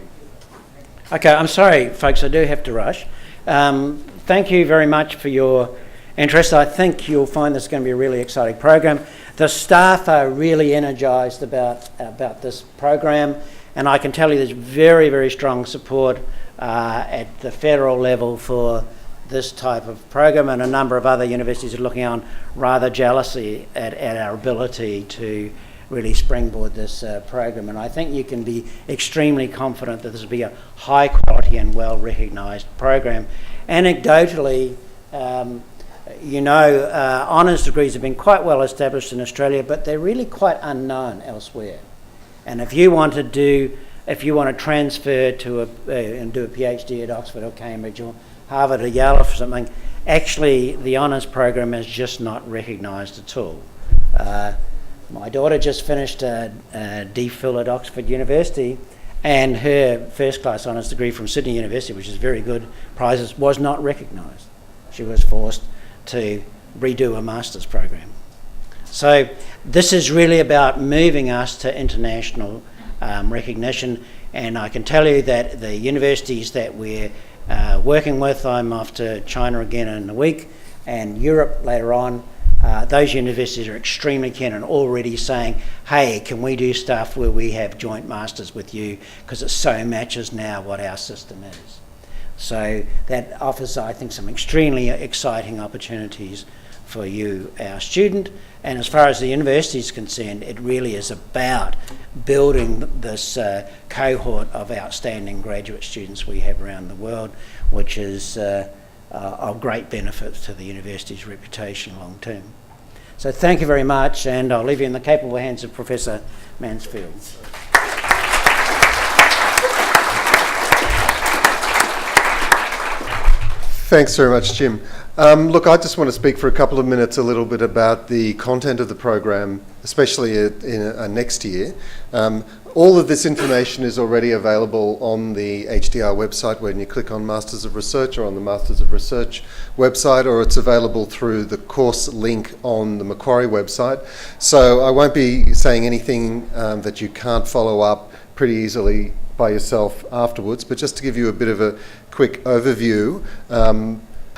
Okay, I'm sorry, folks, I do have to rush. Thank you very much for your interest. I think you'll find this is going to be a really exciting program. The staff are really energised about this program, and I can tell you there's very, very strong support at the federal level for this type of program, and a number of other universities are looking on rather jealously at our ability to really springboard this program. And I think you can be extremely confident that this will be a high quality and well recognised program. Anecdotally, honours degrees have been quite well established in Australia, but they're really quite unknown elsewhere. And if you want to transfer to and do a PhD at Oxford or Cambridge or Harvard or Yale or something, actually the honours program is just not recognised at all. My daughter just finished a DPhil at Oxford University, and her first class honours degree from Sydney University, which is very good prizes, was not recognised. She was forced to redo a master's program. So this is really about moving us to international recognition, and I can tell you that the universities that we're working with, I'm off to China again in a week, and Europe later on, those universities are extremely keen and already saying, hey, can we do stuff where we have joint masters with you, because it so matches now what our system is. So that offers, I think, some extremely exciting opportunities for you, our student. And as far as the university is concerned, it really is about building this cohort of outstanding graduate students we have around the world, which is of great benefit to the university's reputation long term. So thank you very much, and I'll leave you in the capable hands of Professor Mansfield. Thanks very much, Jim. Look, I just want to speak for a couple of minutes a little bit about the content of the program, especially in next year. All of this information is already available on the HDR website when you click on Masters of Research, or on the Masters of Research website, or it's available through the course link on the Macquarie website. So I won't be saying anything that you can't follow up pretty easily by yourself afterwards, but just to give you a bit of a quick overview,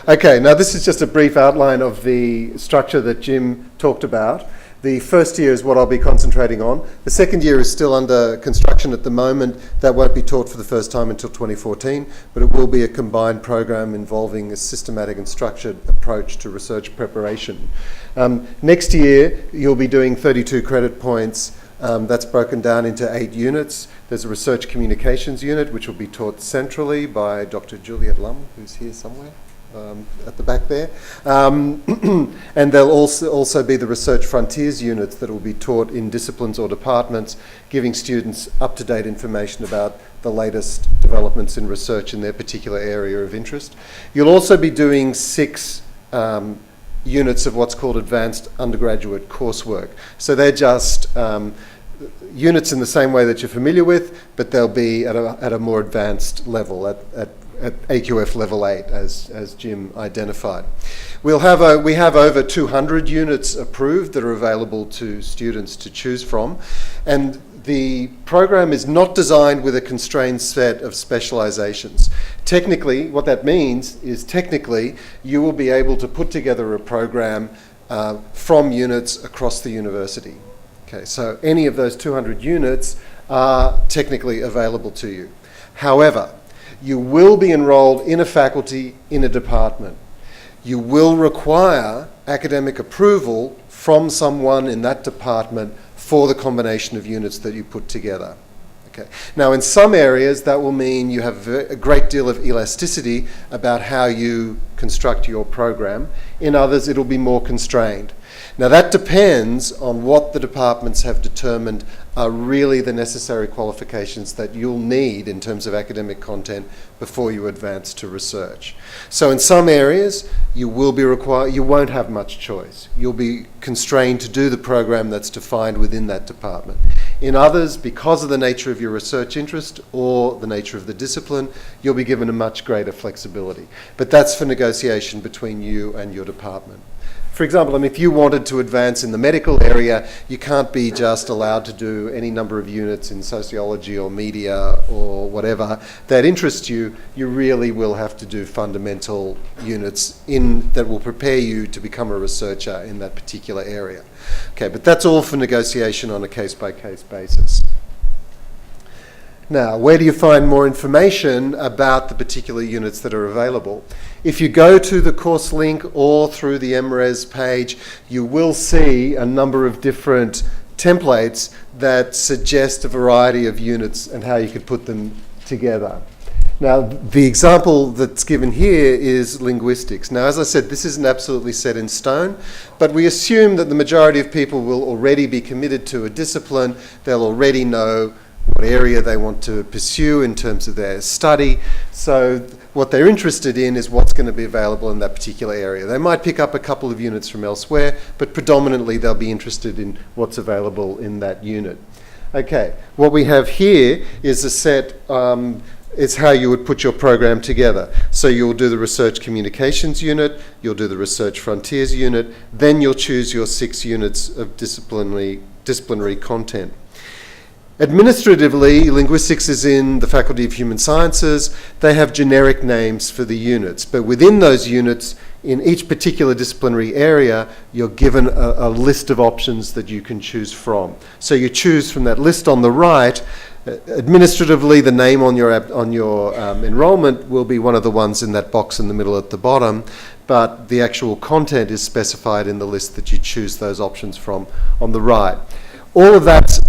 Okay, now this is just a brief outline of the structure that Jim talked about. The first year is what I'll be concentrating on. The second year is still under construction at the moment. That won't be taught for the first time until 2014, but it will be a combined program involving a systematic and structured approach to research preparation. Next year, you'll be doing 32 credit points. That's broken down into 8 units. There's a research communications unit, which will be taught centrally by Dr. Juliet Lum, who's here somewhere. At the back there. And there'll also be the Research Frontiers units that will be taught in disciplines or departments, giving students up-to-date information about the latest developments in research in their particular area of interest. You'll also be doing 6 units of what's called advanced undergraduate coursework. So they're just units in the same way that you're familiar with, but they'll be at a more advanced level, at AQF level 8, as Jim identified. We have over 200 units approved that are available to students to choose from, and the program is not designed with a constrained set of specializations. Technically, what that means is you will be able to put together a program from units across the university. Okay, so any of those 200 units are technically available to you. However, you will be enrolled in a faculty in a department. You will require academic approval from someone in that department for the combination of units that you put together. Okay. Now, in some areas, that will mean you have a great deal of elasticity about how you construct your program. In others, it'll be more constrained. Now, that depends on what the departments have determined are really the necessary qualifications that you'll need in terms of academic content before you advance to research. So in some areas, you won't have much choice. You'll be constrained to do the program that's defined within that department. In others, because of the nature of your research interest or the nature of the discipline, you'll be given a much greater flexibility. But that's for negotiation between you and your department. For example, if you wanted to advance in the medical area, you can't be just allowed to do any number of units in sociology or media or whatever that interests you. You really will have to do fundamental units that will prepare you to become a researcher in that particular area. Okay, but that's all for negotiation on a case-by-case basis. Now, where do you find more information about the particular units that are available? If you go to the course link or through the MRes page, you will see a number of different templates that suggest a variety of units and how you could put them together. Now, the example that's given here is linguistics. Now, as I said, this isn't absolutely set in stone, but we assume that the majority of people will already be committed to a discipline. They'll already know what area they want to pursue in terms of their study. So what they're interested in is what's going to be available in that particular area. They might pick up a couple of units from elsewhere, but predominantly they'll be interested in what's available in that unit. Okay, what we have here is a set, it's how you would put your program together. So you'll do the research communications unit, you'll do the research frontiers unit, then you'll choose your 6 units of disciplinary content. Administratively, linguistics is in the Faculty of Human Sciences. They have generic names for the units, but within those units, in each particular disciplinary area, you're given a list of options that you can choose from. So you choose from that list on the right. Administratively, the name on your enrollment will be one of the ones in that box in the middle at the bottom, but the actual content is specified in the list that you choose those options from on the right. All of that's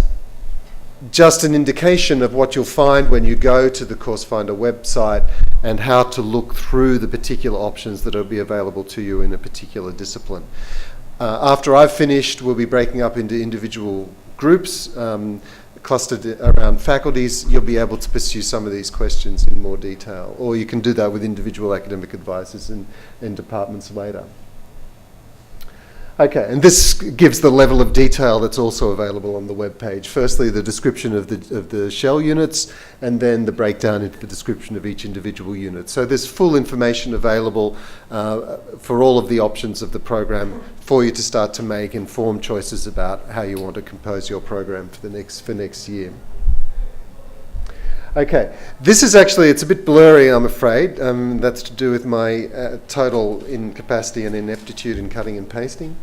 just an indication of what you'll find when you go to the Course Finder website and how to look through the particular options that will be available to you in a particular discipline. After I've finished, we'll be breaking up into individual groups clustered around faculties. You'll be able to pursue some of these questions in more detail, or you can do that with individual academic advisors in departments later. Okay, and this gives the level of detail that's also available on the web page. Firstly, the description of the shell units, and then the breakdown into the description of each individual unit. So there's full information available for all of the options of the program for you to start to make informed choices about how you want to compose your program for next year. Okay, this is actually, it's a bit blurry, I'm afraid. That's to do with my total incapacity and ineptitude in cutting and pasting.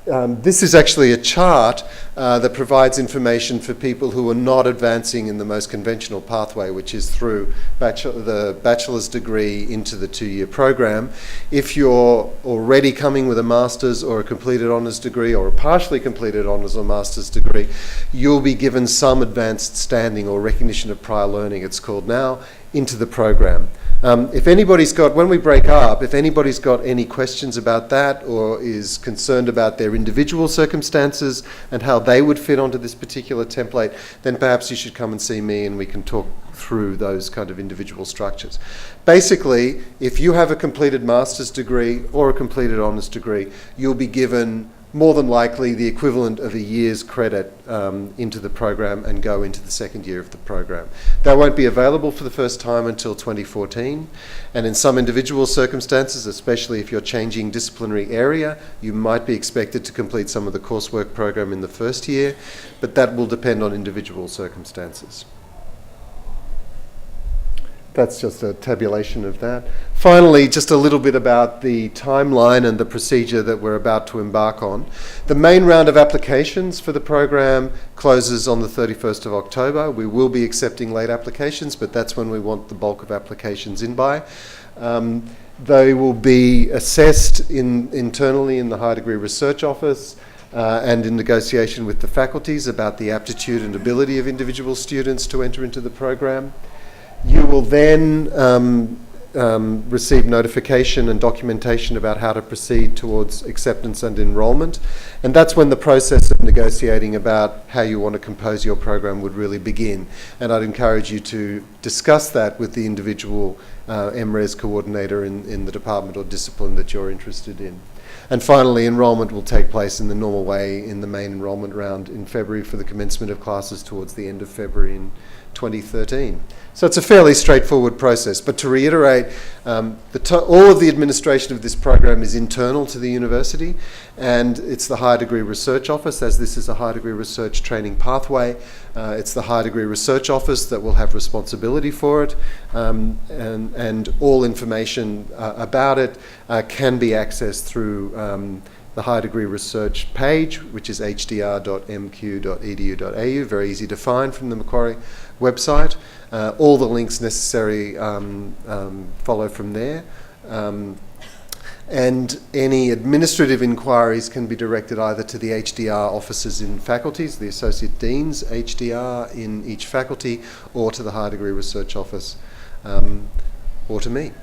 This is actually a chart that provides information for people who are not advancing in the most conventional pathway, which is through the bachelor's degree into the 2-year program. If you're already coming with a master's or a completed honours degree or a partially completed honours or master's degree, you'll be given some advanced standing or recognition of prior learning, it's called now, into the program. If anybody's got, when we break up, if anybody's got any questions about that or is concerned about their individual circumstances and how they would fit onto this particular template, then perhaps you should come and see me and we can talk through those kind of individual structures. Basically, if you have a completed master's degree or a completed honours degree, you'll be given more than likely the equivalent of a year's credit into the program and go into the second year of the program. That won't be available for the first time until 2014, and in some individual circumstances, especially if you're changing disciplinary area, you might be expected to complete some of the coursework program in the first year, but that will depend on individual circumstances. That's just a tabulation of that. Finally, just a little bit about the timeline and the procedure that we're about to embark on. The main round of applications for the program closes on the 31st of October. We will be accepting late applications, but that's when we want the bulk of applications in by. They will be assessed internally in the High Degree Research Office and in negotiation with the faculties about the aptitude and ability of individual students to enter into the program. You will then receive notification and documentation about how to proceed towards acceptance and enrolment, and that's when the process of negotiating about how you want to compose your program would really begin. And I'd encourage you to discuss that with the individual MRes coordinator in the department or discipline that you're interested in. And finally, enrolment will take place in the normal way in the main enrolment round in February for the commencement of classes towards the end of February in 2013. So it's a fairly straightforward process. But to reiterate, all of the administration of this program is internal to the university, and it's the High Degree Research Office, as this is a High Degree Research training pathway. It's the High Degree Research Office that will have responsibility for it, and all information about it can be accessed through the High Degree Research page, which is hdr.mq.edu.au, very easy to find from the Macquarie website. All the links necessary follow from there. And any administrative inquiries can be directed either to the HDR officers in faculties, the Associate Deans HDR in each faculty, or to the High Degree Research Office, or to me.